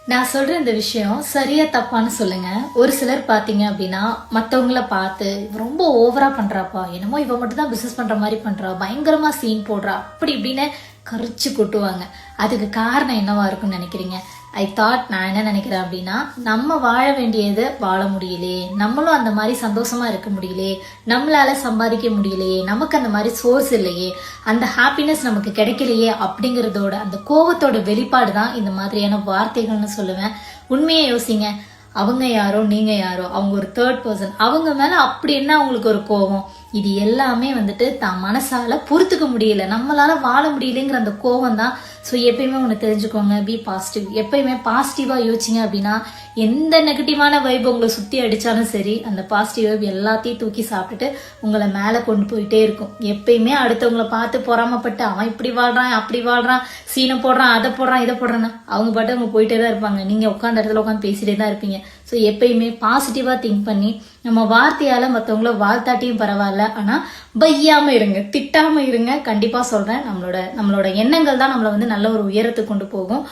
நான் சொல்ற இந்த விஷயம் சரியா தப்பான்னு சொல்லுங்க. ஒரு சிலர் பாத்தீங்க அப்படின்னா மத்தவங்கள பார்த்து ரொம்ப ஓவரா பண்றாப்பா, என்னமோ இவ மட்டும் தான் பிசினஸ் பண்ற மாதிரி பண்றா, பயங்கரமா சீன் போடுறா, அப்படி இப்படின்னு கரிச்சு கொட்டுவாங்க. அதுக்கு காரணம் என்னவா இருக்கும்னு நினைக்கிறீங்க? நான் என்ன நினைக்கிறேன் அப்படின்னா, நம்ம வாழ வேண்டியது வாழ முடியலையே, நம்மளும் அந்த மாதிரி சந்தோஷமா இருக்க முடியலையே, நம்மளால சம்பாதிக்க முடியலையே, நமக்கு அந்த மாதிரி சோர்ஸ் இல்லையே, அந்த ஹாப்பினஸ் நமக்கு கிடைக்கலையே அப்படிங்கறதோட அந்த கோவத்தோட வெளிப்பாடு தான் இந்த மாதிரியான வார்த்தைகள்னு சொல்லுவேன். உண்மையை யோசிங்க. அவங்க யாரோ நீங்க யாரோ, அவங்க ஒரு தேர்ட் பர்சன், அவங்க மேல அப்படி என்ன அவங்களுக்கு ஒரு கோவம்? இது எல்லாமே வந்துட்டு தான் மனசால பொறுத்துக்க முடியல, நம்மளால வாழ முடியலங்கிற அந்த கோவம் தான். ஸோ எப்பயுமே ஒன்று தெரிஞ்சுக்கோங்க, பி பாசிட்டிவ். எப்பயுமே பாசிட்டிவா யோசிச்சிங்க அப்படின்னா எந்த நெகட்டிவான வைப் உங்களை சுத்தி அடிச்சாலும் சரி, அந்த பாசிட்டிவ் வைப் எல்லாத்தையும் தூக்கி சாப்பிட்டுட்டு உங்களை மேலே கொண்டு போயிட்டே இருக்கும். எப்பயுமே அடுத்தவங்களை பார்த்து பொறாமப்பட்டு அவன் இப்படி வாழ்றான் அப்படி வாழ்றான், சீனை போடுறான், அதை போடுறான், இதை போடுறான்னு அவங்க பாட்டு அவங்க போயிட்டே தான் இருப்பாங்க. நீங்க உட்காந்த இடத்துல உட்காந்து பேசிட்டே தான் இருப்பீங்க. ஸோ எப்பயுமே பாசிட்டிவா திங்க் பண்ணி நம்ம வார்த்தையால மற்றவங்கள வாழ்த்தாட்டியும் பரவாயில்ல, ஆனா பையாம இருங்க, திட்டாம இருங்க. கண்டிப்பா சொல்றேன், நம்மளோட எண்ணங்கள் தான் நம்மளை வந்து நல்ல ஒரு உயரத்துக்கு கொண்டு போகும்.